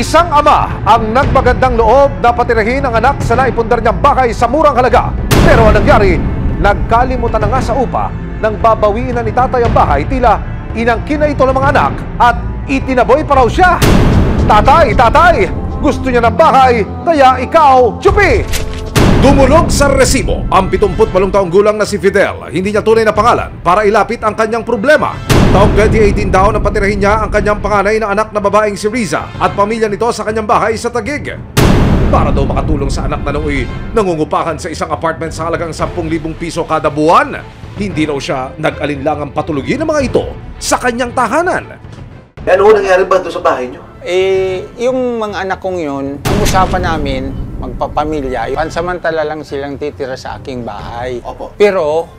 Isang ama ang nagmagandang loob na patirahin ang anak sa naipundar niyang bahay sa murang halaga. Pero ang nangyari, nagkalimutan na nga sa upa nang babawiin na ni tatay ang bahay, tila inangkin na ito ng mga anak at itinaboy pa raw siya. Tatay! Gusto niya ng bahay, kaya ikaw, tsupi! Dumulog sa resibo ang 78 taong gulang na si Fidel. Hindi niya tunay na pangalan para ilapit ang kanyang problema. Taong 2018 daw na patirahin niya ang kanyang panganay na anak na babaeng si Riza at pamilya nito sa kanyang bahay sa Taguig. Para daw makatulong sa anak na nooy nangungupahan sa isang apartment sa halagang 10,000 piso kada buwan. Hindi raw siya nag-alinlangang patulugin ng mga ito sa kanyang tahanan. Ano nangyari ba doon sa bahay niyo? Yung mga anak kong yun, ang usapan namin, magpapamilya, pansamantala lang silang titira sa aking bahay. Opo. Pero,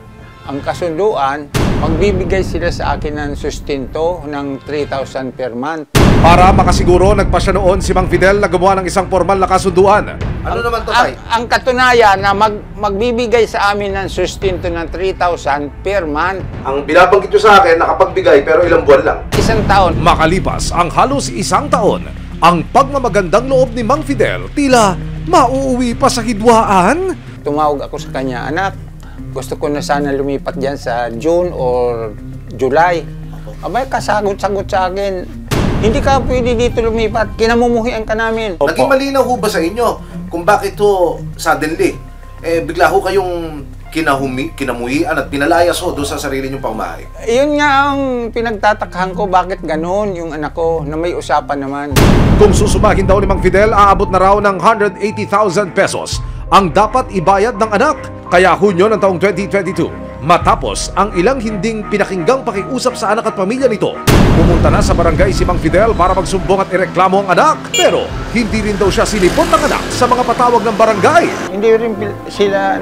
ang kasunduan, magbibigay sila sa akin ng sustento ng 3,000 per month. Para makasiguro, nagpa siya noon si Mang Fidel na gumawa ng isang formal na kasunduan. Ano naman to, tay? Ang katunayan na magbibigay sa amin ng sustento ng 3,000 per month. Ang binabanggit nyo sa akin, nakapagbigay pero ilang buwan lang. Isang taon. Makalipas ang halos isang taon, ang pagmamagandang loob ni Mang Fidel tila mauuwi pa sa hidwaan. Tumawag ako sa kanya, anak, gusto ko na sana lumipat dyan sa June or July. Abay, kasagot-sagot sa akin, hindi ka pwede dito lumipat, kinamumuhian ka namin. Naging malinaw ho ba sa inyo kung bakit ho suddenly, bigla ho kayong kinamuhian at pinalayas ho doon sa sarili niyong pamahay? Yun nga ang pinagtatakhan ko, bakit ganun yung anak ko na may usapan naman. Kung susumahin daw ni Mang Fidel, aabot na raw ng 180,000 pesos ang dapat ibayad ng anak. Kaya Hunyo ng taong 2022, matapos ang ilang hinding pinakinggang pakiusap sa anak at pamilya nito, pumunta na sa barangay si Mang Fidel para magsumbong at ireklamo ang anak. Pero hindi rin daw siya sinipot ng anak sa mga patawag ng barangay. Hindi rin sila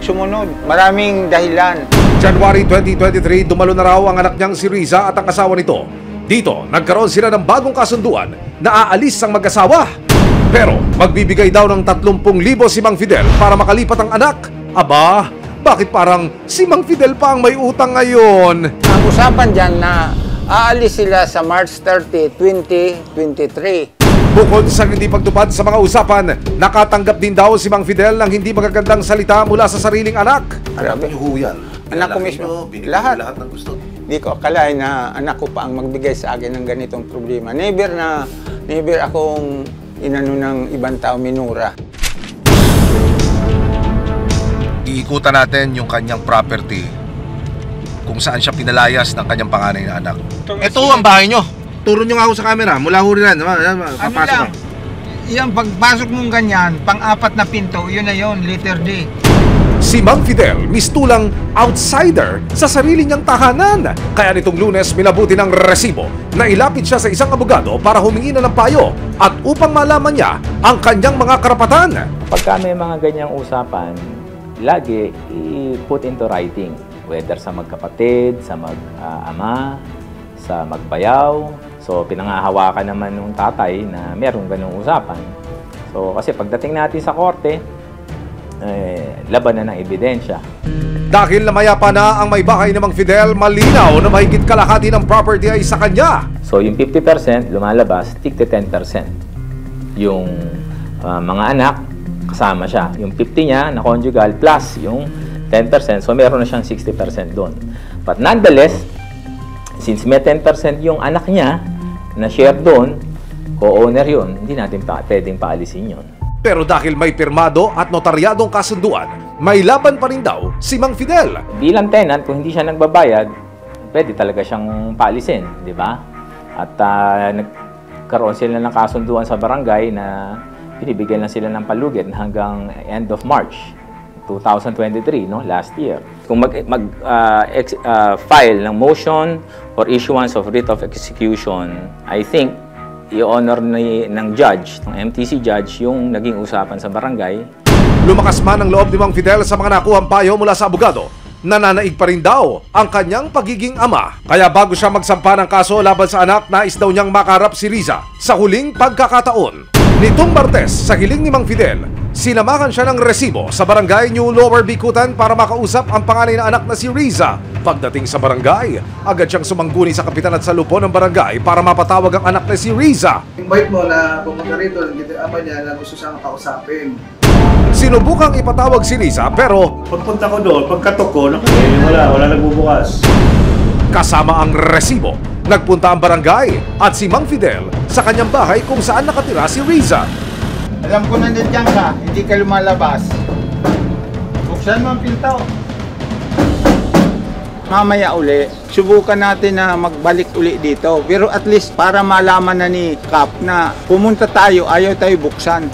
sumunod. Maraming dahilan. January 2023, dumalo na raw ang anak niyang si Riza at ang asawa nito. Dito, nagkaroon sila ng bagong kasunduan na aalis ang mag-asawa. Pero magbibigay daw ng 30,000 si Mang Fidel para makalipat ang anak. Aba, bakit parang si Mang Fidel pa ang may utang ngayon? Ang usapan dyan na aalis sila sa March 30, 2023. Bukod sa hindi pagtupad sa mga usapan, nakatanggap din daw si Mang Fidel ng hindi magagandang salita mula sa sariling anak. Anak niyo ho yan. Anak ko Lalaki mismo. niyo, binigay Lahat. niyo lahat ng gusto. Hindi ko akalain na anak ko pa ang magbigay sa akin ng ganitong problema. Never akong inano ng ibang tao minura. Iikutan natin yung kanyang property kung saan siya pinalayas ng kanyang panganay na anak. Ito ang bahay nyo. Turo nyo nga ako sa camera. Mula ho rin yan. Papasok ka. Yung pagpasok mong ganyan, pang-apat na pinto, yun na yun, letter D. Si Mang Fidel mistulang outsider sa sarili niyang tahanan. Kaya nitong Lunes minabuti ng resibo na ilapit siya sa isang abogado para humingi na ng payo at upang malaman niya ang kanyang mga karapatan. Pagka may mga ganyang usapan, lagi i-put into writing. Whether sa magkapatid, sa mag-ama, sa magbayaw. So pinangahawakan naman ng tatay na merong ganung usapan. So kasi pagdating natin sa korte, laban na ng ebidensya. Dahil namayapa na ang may bahay ng Mang Fidel, malinaw na mahigit kalahati ng property ay sa kanya. So yung 50% lumalabas, tig 10%. Yung mga anak, kasama siya. Yung 50 niya na conjugal plus yung 10%, so meron na siyang 60% doon. But nonetheless, since may 10% yung anak niya na share doon, co-owner yun, hindi natin pwedeng paalisin yun. Pero dahil may pirmado at notaryadong kasunduan, may laban pa rin daw si Mang Fidel. Bilang tenant, kung hindi siya nagbabayad, pwede talaga siyang paalisin, di ba? At nagkaroon sila ng kasunduan sa barangay na binibigyan lang sila ng palugit hanggang end of March 2023, no? Last year. Kung file ng motion for issuance of writ of execution, I think i-honor ng judge, ng MTC judge, yung naging usapan sa barangay. Lumakas man ang loob ni Mang Fidel sa mga nakuhang payo mula sa abogado, nananaig pa rin daw ang kanyang pagiging ama. Kaya bago siya magsampa ng kaso laban sa anak, nais daw niyang makarap si Riza sa huling pagkakataon. Nitong Martes, sa hiling ni Mang Fidel, sinamahan siya ng resibo sa barangay New Lower Bikutan para makausap ang panganay na anak na si Riza. Pagdating sa barangay, agad siyang sumangguni sa kapitan at sa lupo ng barangay para mapatawag ang anak na si Riza. Invite mo na pumunta rito, nandito yung ama niya na gusto siyang kausapin. Sinubukang ipatawag si Riza pero Pagpunta ko doon, pagkatok ko, wala nagbubukas. kasama ang resibo, nagpunta ang barangay at si Mang Fidel sa kanyang bahay kung saan nakatira si Riza. Alam ko na nandiyan ka, hindi ka lumalabas. Buksan mo ang pinto. Mamaya uli, subukan natin na magbalik uli dito. Pero at least para malaman na ni Kap na pumunta tayo, ayaw tayo buksan.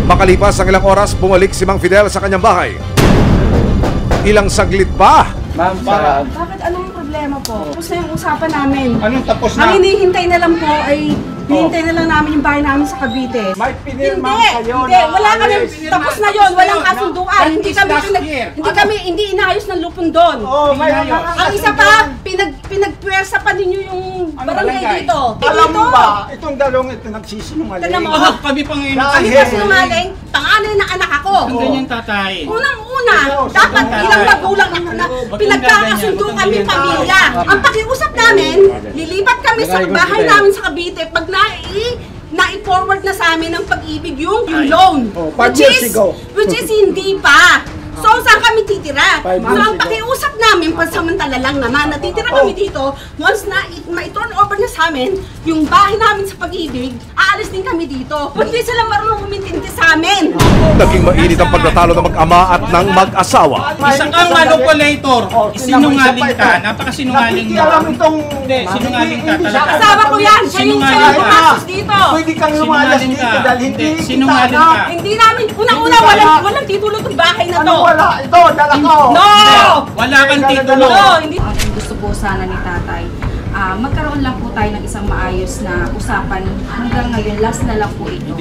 Makalipas ang ilang oras, bumalik si Mang Fidel sa kanyang bahay. Ilang saglit pa, Ma'am, para... Bakit anong problema po? Tapos na yung usapan namin. Anong tapos Ang na? hinihintay na lang po ay hinihintay na lang namin yung bahay namin sa Cavite. May pinirma Hindi, kayo hindi, na- wala kami, tapos na yon, walang kasunduan. That is last year. Hindi inayos ng lupon doon. Oh, may Ang isa pa, pinagpuwersa pa ninyo yung barangay dito. Alam mo Dito, ba, itong dalawang ito nagsisinungaling. tignan mo, Kami pa ngayon kami pa sinungaling, panganay na anak ako. Ang ganyan tatay. Unang-una, dapat ilang magulang na pinagkakasundo kami pamilya. Ang pakiusap namin, lilipat kami sa bahay namin sa Cavite pag na-forward na sa amin ng pag-ibig yung loan. Oh, 5 years ago. Which is hindi pa. So, saan kami titira? 5 So, years ang ago. pakiusap namin, pansamantala lang naman, natitira kami dito, once na ma-turn over na sa amin, yung bahay namin sa pag-ibig, aalis din kami dito. Hindi sila marunong umintindi sa amin. naging mainit ang pagtatalo ng mag-ama at ng mag-asawa. Isa kang manipulator. Sinungaling ka. Napakasinungaling mo. Alam itong... Hindi, sinungaling ka talaga. Kasama ko yan, siya yung Sinungaling ka. pumasok dito. Pwede kang lumalas Sinungaling dito ka. dahil hindi Hindi, sinungaling kita, ka. Hindi namin, unang-una, walang titulo itong bahay na to. Ano wala? Ito, dala ko. No! Wala kang titulo. No, hindi. Ang gusto po sana ni tatay, magkaroon lang po tayo ng isang maayos na usapan. Hanggang ngayon, last na lang po ito.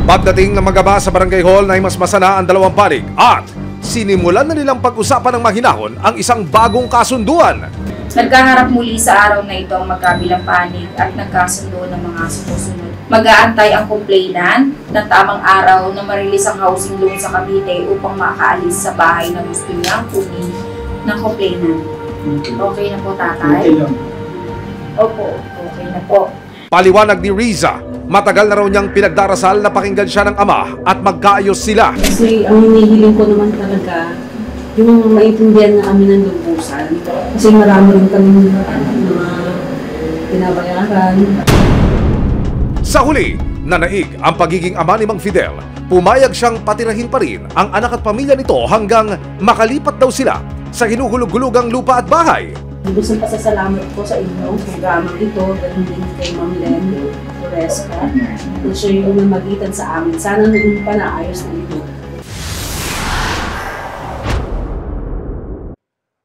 Pagdating ng mag-ama sa barangay hall na mas masana ang dalawang panig at sinimulan na nilang pag-usapan ng mahinahon ang isang bagong kasunduan. Nagkaharap muli sa araw na ito ang magkabilang panig at nagkasundo ng mga sumusunod. Mag-aantay ang complainant ng tamang araw na marilis ang housing loan sa Cavite upang makaalis sa bahay na gusto niyang kunin ng complainant. Okay na po, tatay? Okay lang. Opo, okay na po. Paliwanag ni Riza, matagal na raw niyang pinagdarasal na pakinggan siya ng ama at magkaayos sila. Kasi ang hinihiling ko naman talaga, yung maintindihan na kami ng lubusan. Kasi marami rin kami mga pinabayaran. Sa huli, nanaig ang pagiging ama ni Mang Fidel. Pumayag siyang patirahin pa rin ang anak at pamilya nito hanggang makalipat daw sila sa hinuhulog-hulugang lupa at bahay. Gusto pasasalamat ko sa inyo, programa ito, ganun din kay Ma'am Len Oresca. Na siya yung namagitan sa amin. Sana nung panaayos na ito.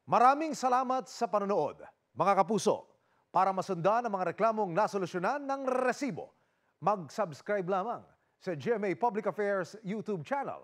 Maraming salamat sa panonood, mga kapuso. Para masundan ang mga reklamong nasolusyonan ng resibo, mag-subscribe lamang sa GMA Public Affairs YouTube channel